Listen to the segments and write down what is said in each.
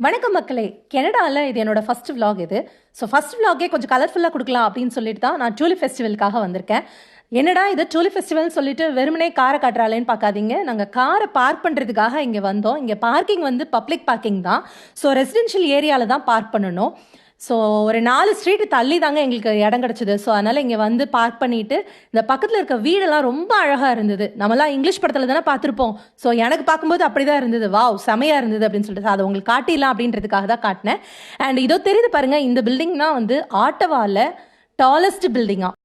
வணக்கம் மக்களே. கனடாவில் இது என்னோட ஃபர்ஸ்ட் vlog இது. ஸோ ஃபர்ஸ்ட் vlogகே கொஞ்சம் கலர்ஃபுல்லாக கொடுக்கலாம் அப்படின்னு சொல்லிட்டு தான் நான் டூலிப் ஃபெஸ்டிவலுக்காக வந்திருக்கேன். என்னடா இது டூலிப் ஃபெஸ்டிவல்னு சொல்லிட்டு வெறுமனே காரை காட்டுறாளேன்னு பார்க்காதீங்க. நாங்கள் காரை பார்க் பண்ணுறதுக்காக இங்கே வந்தோம். இங்கே பார்க்கிங் வந்து பப்ளிக் பார்க்கிங் தான். ஸோ ரெசிடென்ஷியல் ஏரியாவில் தான் பார்க் பண்ணணும். ஸோ ஒரு 4 ஸ்ட்ரீட்டு தள்ளி தாங்க எங்களுக்கு இடம் கிடச்சிது. ஸோ அதனால் இங்கே வந்து பார்க் பண்ணிவிட்டு இந்த பக்கத்தில் இருக்க வீடெல்லாம் ரொம்ப அழகாக இருந்தது. நம்மளாம் இங்கிலீஷ் படத்தில் தானே பார்த்துருப்போம். ஸோ எனக்கு பார்க்கும்போது அப்படி தான் இருந்தது. வாவ், செமையாக இருந்தது அப்படின்னு சொல்லிட்டு அதை உங்களுக்கு காட்டிடலாம் அப்படின்றதுக்காக தான் காட்டினேன். அண்ட் இதோ தெரியுது பாருங்கள், இந்த பில்டிங் தான் வந்து ஆட்டவாவில் டாலஸ்ட் பில்டிங்காக.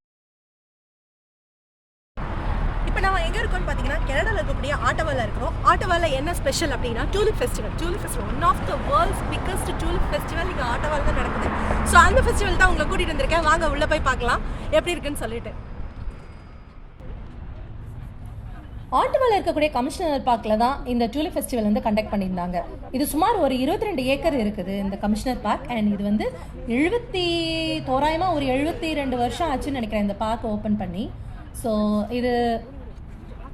இப்போ நம்ம எங்கே இருக்கோம்னு பார்த்தீங்கன்னா கனடாவில் இருக்கக்கூடிய ஆட்டவாவில் இருக்கிறோம். ஆட்டவாவில் என்ன ஸ்பெஷல் அப்படின்னா tulip festival. Tulip festival one of the world's biggest tulip festival இங்கே ஆட்டவாவில் தான் நடக்குது. ஸோ அந்த ஃபெஸ்டிவல் தான் உங்களை கூட்டிகிட்டு வந்திருக்கேன். வாங்க உள்ளே போய் பார்க்கலாம் எப்படி இருக்குன்னு சொல்லிட்டு. ஆட்டவாவில் இருக்கக்கூடிய கமிஷனர் பார்க்கில் தான் இந்த டூலிப் ஃபெஸ்டிவல் வந்து கண்டக்ட் பண்ணியிருந்தாங்க. இது சுமார் ஒரு 22 ஏக்கர் இருக்குது இந்த கமிஷனர் பார்க். அண்ட் இது வந்து தோராயமாக ஒரு 72 வருஷம் ஆச்சுன்னு நினைக்கிறேன் இந்த பார்க் ஓப்பன் பண்ணி. ஸோ இது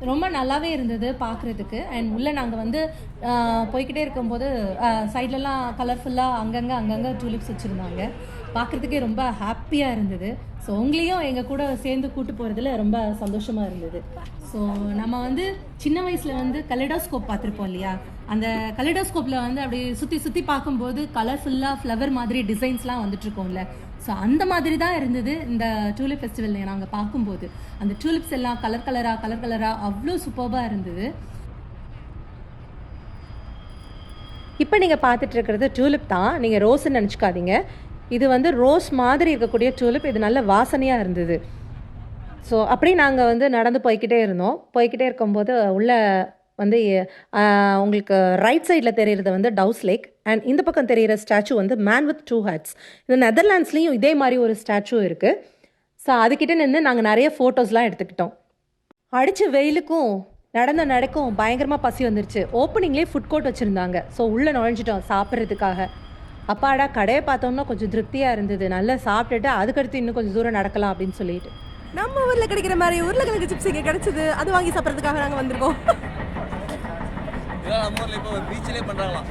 ரொம்ப நல்லாவே இருந்தது பார்க்குறதுக்கு. அண்ட் உள்ளே நாங்கள் வந்து போய்கிட்டே இருக்கும்போது சைட்லலாம் கலர்ஃபுல்லாக அங்கங்கே டூலிப்ஸ் வச்சுருந்தாங்க. பார்க்குறதுக்கே ரொம்ப ஹாப்பியாக இருந்தது. ஸோ உங்களையும் எங்கள் கூட சேர்ந்து கூட்டு போகிறதுல ரொம்ப சந்தோஷமாக இருந்தது. ஸோ நம்ம வந்து சின்ன வயசில் வந்து கலிடோஸ்கோப் பார்த்துருப்போம் இல்லையா, அந்த கலிடோஸ்கோப்பில் வந்து அப்படி சுற்றி சுற்றி பார்க்கும்போது கலர்ஃபுல்லாக ஃப்ளவர் மாதிரி டிசைன்ஸ்லாம் வந்துட்டுருக்கோம்ல. ஸோ அந்த மாதிரி தான் இருந்தது இந்த டூலிப் ஃபெஸ்டிவல். நாங்கள் பார்க்கும்போது அந்த டூலிப்ஸ் எல்லாம் கலர் கலராக அவ்வளோ சூப்பராக இருந்தது. இப்போ நீங்கள் பார்த்துட்டு இருக்கிறது டூலிப் தான், நீங்கள் ரோஸ்ன்னு நினச்சிக்காதீங்க. இது வந்து ரோஸ் மாதிரி இருக்கக்கூடிய டூலிப். இது நல்ல வாசனையாக இருந்தது. ஸோ அப்படியே நாங்கள் வந்து நடந்து போய்கிட்டே இருக்கும்போது உள்ள வந்து உங்களுக்கு ரைட் சைடில் தெரிகிறது வந்து டவுஸ் லேக். அண்ட் இந்த பக்கம் தெரிகிற ஸ்டாச்சு வந்து மேன் வித் 2 ஹேட்ஸ். இந்த நெதர்லாண்ட்ஸ்லேயும் இதே மாதிரி ஒரு ஸ்டாச்சு இருக்குது. ஸோ அதுக்கிட்ட நின்று நாங்கள் நிறைய ஃபோட்டோஸ்லாம் எடுத்துக்கிட்டோம். அடித்த வெயிலுக்கும் நடக்கும் பயங்கரமாக பசி வந்துருச்சு. ஓப்பனிங்லேயே ஃபுட் கோர்ட் வச்சுருந்தாங்க. ஸோ உள்ளே நுழைஞ்சிட்டோம் சாப்பிட்றதுக்காக. அப்பாடா, கடையை பார்த்தோம்னா கொஞ்சம் திருப்தியாக இருந்தது. நல்லா சாப்பிட்டுட்டு அதுக்கடுத்து இன்னும் கொஞ்சம் தூரம் நடக்கலாம் அப்படின்னு சொல்லிட்டு நம்ம ஊரில் கிடைக்கிற மாதிரி உருளைக்கிழங்கு சிப்ஸ் இங்கே கிடச்சிது. அது வாங்கி சாப்பிட்றதுக்காக நாங்கள் வந்திருக்கோம். பீச்சிலே பண்ணுறாங்களாம்.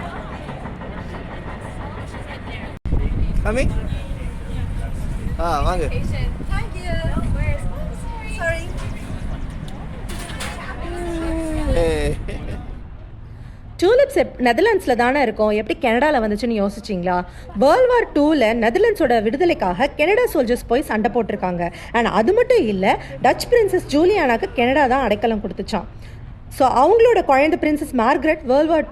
Coming? வாங்க. Thank you. Sorry. டூலிப்ஸ் நெதர்லாண்ட்ஸில் தானே இருக்கும், எப்படி கனடாவில் வந்துச்சுன்னு யோசிச்சிங்களா? வேர்ல்ட் வார் 2ல் நெதர்லாண்ட்ஸோட விடுதலைக்காக கனடா சோல்ஜர்ஸ் போய் சண்டை போட்டிருக்காங்க. அண்ட் அது மட்டும் இல்லை, டச் பிரின்சஸ் ஜூலியானாக்கு கனடா தான் அடைக்கலம் கொடுத்துச்சான். ஸோ அவங்களோட குழந்தை பிரின்சஸ் மார்கரெட் வேர்ல்ட் வார்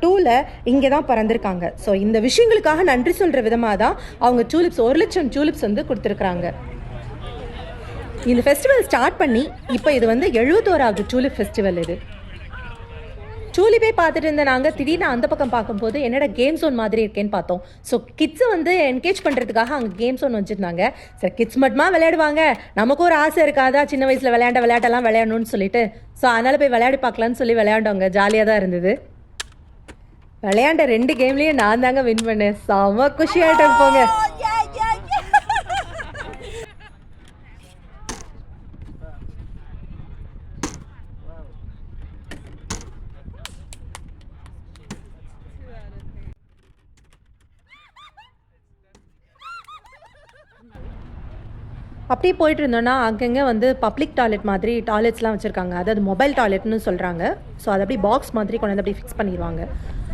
2ல் இங்கே தான் பிறந்திருக்காங்க. ஸோ இந்த விஷயங்களுக்காக நன்றி சொல்கிற விதமாக தான் அவங்க டூலிப்ஸ் 1,00,000 டூலிப்ஸ் வந்து கொடுத்துருக்குறாங்க. இந்த ஃபெஸ்டிவல் ஸ்டார்ட் பண்ணி இப்போ இது வந்து 71வது டூலிப் ஃபெஸ்டிவல். இது டூலிப்பே பார்த்துட்டு இருந்த நாங்கள் திடீர்னு அந்த பக்கம் பார்க்கும்போது என்னோட கேம் ஜோன் மாதிரி இருக்கேன்னு பார்த்தோம். ஸோ கிட்ஸை வந்து என்கேஜ் பண்ணுறதுக்காக அங்கே கேம் ஜோன் வச்சுருந்தாங்க. சரி, கிட்ஸ் மட்டுமா விளையாடுவாங்க, நமக்கு ஒரு ஆசை இருக்காதா சின்ன வயசில் விளையாட்டெல்லாம் விளையாடணும்னு சொல்லிட்டு. ஸோ அதனால் போய் விளையாடி பார்க்கலான்னு சொல்லி விளையாண்டவங்க. ஜாலியாக தான் இருந்தது. விளையாண்ட 2 கேம்லேயும் நான் தாங்க வின் பண்ணேன். செம குஷியாகிட்டு இருப்போங்க. அப்படியே போயிட்டு இருந்தோன்னா அங்கங்கே வந்து பப்ளிக் டாய்லெட் மாதிரி டாய்லெட்ஸ்லாம் வச்சுருக்காங்க. அதாவது மொபைல் டாய்லெட்னு சொல்கிறாங்க. ஸோ அதை அப்படியே பாக்ஸ் மாதிரி கொண்டு வந்து அப்படியே ஃபிக்ஸ் பண்ணிடுவாங்க.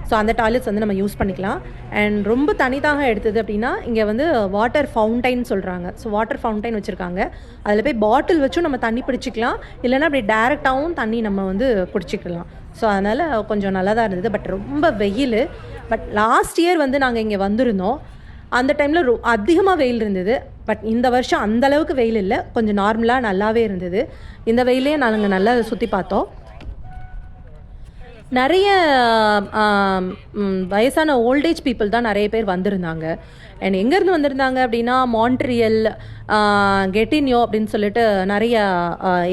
ஸோ அந்த டாய்லெட்ஸ் வந்து நம்ம யூஸ் பண்ணிக்கலாம். அண்ட் ரொம்ப தனிதாக எடுத்தது அப்படின்னா இங்கே வந்து வாட்டர் ஃபவுண்டைன் சொல்கிறாங்க. ஸோ வாட்டர் ஃபவுண்டைன் வச்சுருக்காங்க. அதில் போய் பாட்டில் வச்சும் நம்ம தண்ணி பிடிச்சிக்கலாம், இல்லைன்னா அப்படி டேரெக்டாகவும் தண்ணி நம்ம வந்து பிடிச்சிக்கலாம். ஸோ அதனால் கொஞ்சம் நல்லா தான் இருந்தது. பட் ரொம்ப வெயில். பட் லாஸ்ட் இயர் வந்து நாங்கள் இங்கே வந்திருந்தோம். அந்த டைமில் அதிகமாக வெயில் இருந்தது. பட் இந்த வருஷம் அந்தளவுக்கு வெயில் இல்லை, கொஞ்சம் நார்மலாக நல்லாவே இருந்தது. இந்த வெயிலே நாங்கள் நல்லா சுற்றி பார்த்தோம். நிறைய வயசான ஓல்டேஜ் பீப்புள் தான் நிறைய பேர் வந்திருந்தாங்க. அண்ட் எங்கேருந்து வந்திருந்தாங்க அப்படின்னா மான்ட்ரியல், கெட்டினியோ அப்படின்னு சொல்லிட்டு நிறைய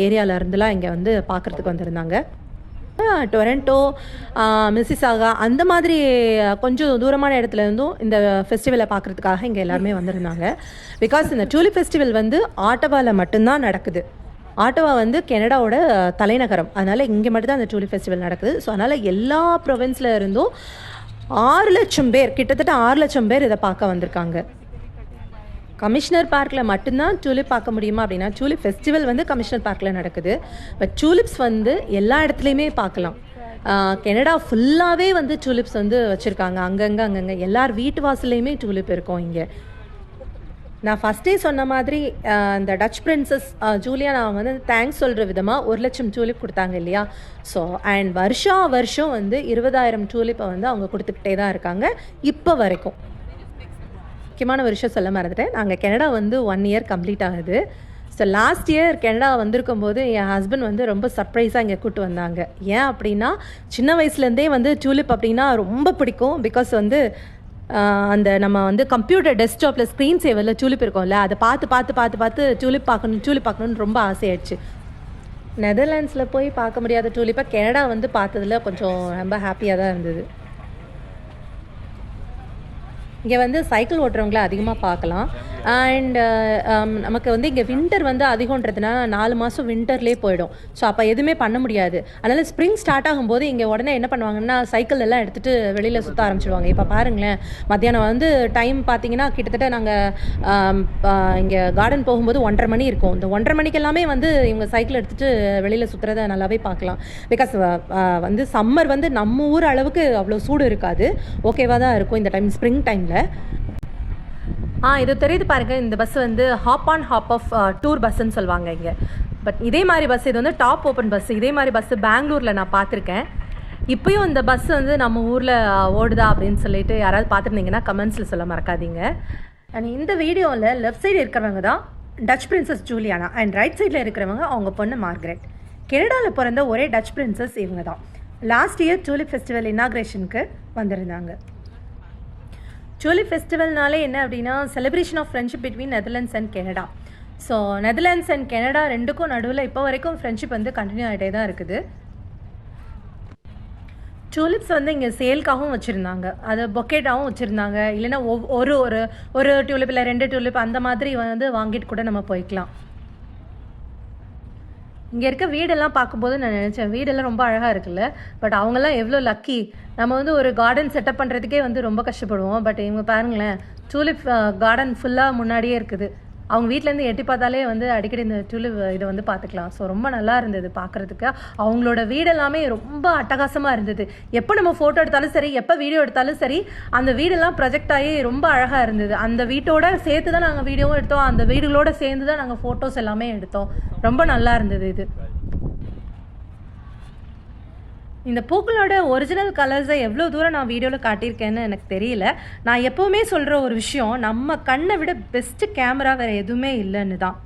ஏரியாவில் இருந்துலாம் இங்கே வந்து பார்க்குறதுக்கு வந்திருந்தாங்க. டொரண்டோ, மிசிசாகா அந்த மாதிரி கொஞ்சம் தூரமான இடத்துல இருந்தும் இந்த ஃபெஸ்டிவலை பார்க்குறதுக்காக இங்கே எல்லாருமே வந்திருந்தாங்க. பிகாஸ் இந்த டூலிப் ஃபெஸ்டிவல் வந்து ஆட்டவாவில் மட்டும்தான் நடக்குது. ஆட்டோவா வந்து கனடாவோட தலைநகரம். அதனால் இங்கே மட்டும்தான் அந்த டூலிப் ஃபெஸ்டிவல் நடக்குது. ஸோ அதனால் எல்லா ப்ரொவின்ஸில் இருந்தும் 6 லட்சம் பேர், கிட்டத்தட்ட 6 லட்சம் பேர் இதை பார்க்க வந்திருக்காங்க. கமிஷனர் பார்க்கில் மட்டும்தான் டூலிப் பார்க்க முடியுமா அப்படின்னா, டூலிப் ஃபெஸ்டிவல் வந்து கமிஷனர் பார்க்கில் நடக்குது. பட் டூலிப்ஸ் வந்து எல்லா இடத்துலையுமே பார்க்கலாம். கனடா ஃபுல்லாகவே வந்து டூலிப்ஸ் வந்து வச்சுருக்காங்க. அங்கங்கே எல்லார் வீட்டு வாசல்லையுமே டூலிப் இருக்கும் இங்கே. நான் ஃபஸ்ட்டே சொன்ன மாதிரி இந்த டச் பிரின்சஸ் ஜூலியானா வந்து தேங்க்ஸ் சொல்கிற விதமாக 1 லட்சம் டூலிப் கொடுத்தாங்க இல்லையா. ஸோ அண்ட் வருஷம் வந்து 20,000 டூலிப்பை வந்து அவங்க கொடுத்துக்கிட்டே தான் இருக்காங்க இப்போ வரைக்கும். முக்கியமான விஷயம் சொல்ல மறந்துட்டேன், நாங்கள் கனடா வந்து 1 இயர் கம்ப்ளீட் ஆகுது. ஸோ லாஸ்ட் இயர் கனடா வந்திருக்கும் போது என் ஹஸ்பண்ட் வந்து ரொம்ப சர்ப்ரைஸாக இங்கே கூப்பிட்டு வந்தாங்க. ஏன் அப்படின்னா, சின்ன வயசுலேருந்தே வந்து டூலிப் அப்படின்னா ரொம்ப பிடிக்கும். பிகாஸ் வந்து அந்த நம்ம வந்து கம்ப்யூட்டர் டெஸ்க்டாப்பில் ஸ்க்ரீன் சேவரில் டூலிப் இருக்கும்ல, அதை பார்த்து டூலிப் பார்க்கணுன்னு ரொம்ப ஆசையாயிடுச்சு. நெதர்லாண்ட்ஸில் போய் பார்க்க முடியாத டூலிப்பை கனடா வந்து பார்த்ததில் கொஞ்சம் ரொம்ப ஹாப்பியாக தான் இருந்தது. இங்கே வந்து சைக்கிள் ஓட்டுறவங்கள அதிகமாக பார்க்கலாம். அண்ட் நமக்கு வந்து இங்கே வின்டர் வந்து அதிகன்றதுனால 4 மாதம் வின்டர்லேயே போயிடும். ஸோ அப்போ எதுவுமே பண்ண முடியாது. அதனால் ஸ்ப்ரிங் ஸ்டார்ட் ஆகும்போது இங்கே உடனே என்ன பண்ணுவாங்கன்னா, சைக்கிள் எல்லாம் எடுத்துகிட்டு வெளியில் சுற்ற ஆரம்பிச்சிடுவாங்க. இப்போ பாருங்களேன், மத்தியானம் வந்து டைம் பார்த்தீங்கன்னா கிட்டத்தட்ட நாங்கள் இங்கே கார்டன் போகும்போது 1:30 மணி இருக்கும். இந்த 1:30 மணிக்கு எல்லாமே வந்து இவங்க சைக்கிள் எடுத்துகிட்டு வெளியில் சுற்றுறத நல்லாவே பார்க்கலாம். பிகாஸ் வந்து சம்மர் வந்து நம்ம ஊர் அளவுக்கு அவ்வளோ சூடு இருக்காது, ஓகேவாக தான் இருக்கும் இந்த டைம், ஸ்ப்ரிங் டைமில். இது தெரியுது பாருங்க, இந்த பஸ் வந்து hop on hop off tour பஸ்ன்னு சொல்லுவாங்க இங்கே. பட் இதே மாதிரி பஸ், இது வந்து டாப் ஓப்பன் பஸ். இதே மாதிரி பஸ்ஸு பெங்களூரில் நான் பார்த்துருக்கேன். இப்போயும் இந்த பஸ் வந்து நம்ம ஊரில் ஓடுதா அப்படின்னு சொல்லிட்டு யாராவது பார்த்துருந்தீங்கன்னா கமெண்ட்ஸில் சொல்ல மறக்காதீங்க. அண்ட் இந்த வீடியோவில் லெஃப்ட் சைடு இருக்கிறவங்க தான் touch princess Juliana, and right சைடில் இருக்கிறவங்க அவங்க பொண்ணு மார்கரெட். கனடாவில் பிறந்த ஒரே டச் பிரின்சஸ் இவங்க தான். லாஸ்ட் இயர் டூலிப் ஃபெஸ்டிவல் இனாக்ரேஷனுக்கு வந்திருந்தாங்க. டூலிப் ஃபெஸ்டிவல்னாலே என்ன அப்படின்னா, celebration of friendship between Netherlands and Canada. So Netherlands and Canada ரெண்டுக்கும் நடுவில் இப்போ வரைக்கும் ஃப்ரெண்ட்ஷிப் வந்து கண்டினியூ ஆகிட்டே தான் இருக்குது. டூலிப்ஸ் வந்து இங்கே சேல்காகவும் வச்சுருந்தாங்க, அது பொக்கேட்டாகவும் வச்சுருந்தாங்க. இல்லைன்னா ஒரு டியூலிப் இல்லை 2 டியூலிப் அந்த மாதிரி வந்து வாங்கிட்டு கூட நம்ம போய்க்கலாம். இங்கே இருக்க வீடெல்லாம் பார்க்கும்போது நான் நினச்சேன், வீடெல்லாம் ரொம்ப அழகாக இருக்குல்ல. பட் அவங்கெல்லாம் எவ்வளோ லக்கி. நம்ம வந்து ஒரு கார்டன் செட்டப் பண்ணுறதுக்கே வந்து ரொம்ப கஷ்டப்படுவோம். பட் இவங்க பாருங்களேன், டூலிப் கார்டன் ஃபுல்லாக முன்னாடியே இருக்குது. அவங்க வீட்டிலேருந்து எட்டி பார்த்தாலே வந்து அடிக்கடி இந்த டூலிப் இதை வந்து பார்த்துக்கலாம். ஸோ ரொம்ப நல்லா இருந்தது பார்க்குறதுக்கு. அவங்களோட வீடெல்லாமே ரொம்ப அட்டகாசமாக இருந்தது. எப்போ நம்ம ஃபோட்டோ எடுத்தாலும் சரி, எப்போ வீடியோ எடுத்தாலும் சரி, அந்த வீடெல்லாம் ப்ரொஜெக்ட் ஆகி ரொம்ப அழகாக இருந்தது. அந்த வீட்டோட சேர்த்து தான் நாங்கள் வீடியோவும் எடுத்தோம், அந்த வீடுகளோடு சேர்ந்து தான் நாங்கள் ஃபோட்டோஸ் எல்லாமே எடுத்தோம். ரொம்ப நல்லா இருந்தது இது. இந்த பூக்களோட ஒரிஜினல் கலர்ஸை எவ்வளோ தூரம் நான் வீடியோவில் காட்டியிருக்கேன்னு எனக்கு தெரியல. நான் எப்போவுமே சொல்கிற ஒரு விஷயம், நம்ம கண்ணை விட பெஸ்ட்டு கேமரா வேறு எதுவுமே இல்லைன்னு தான்.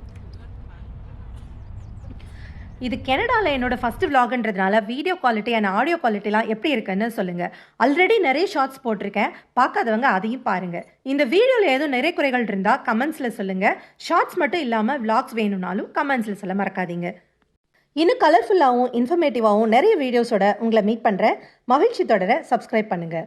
இது கனடாவில் என்னோடய ஃபஸ்ட்டு விலாக்ன்றதுனால வீடியோ குவாலிட்டி அண்ட் ஆடியோ குவாலிட்டிலாம் எப்படி இருக்குன்னு சொல்லுங்கள். ஆல்ரெடி நிறைய ஷார்ட்ஸ் போட்டிருக்கேன், பார்க்காதவங்க அதையும் பாருங்கள். இந்த வீடியோவில் எதுவும் நிறைய குறைகள் இருந்தால் கமெண்ட்ஸில் சொல்லுங்கள். ஷார்ட்ஸ் மட்டும் இல்லாமல் விலாக்ஸ் வேணும்னாலும் கமெண்ட்ஸில் சொல்ல மறக்காதீங்க. இன்னும் கலர்ஃபுல்லாகவும் இன்ஃபர்மேட்டிவாகவும் நிறைய வீடியோஸோட உங்களை மீட் பண்ணுறேன். மகிழ்ச்சி தொடர சப்ஸ்கிரைப் பண்ணுங்கள்.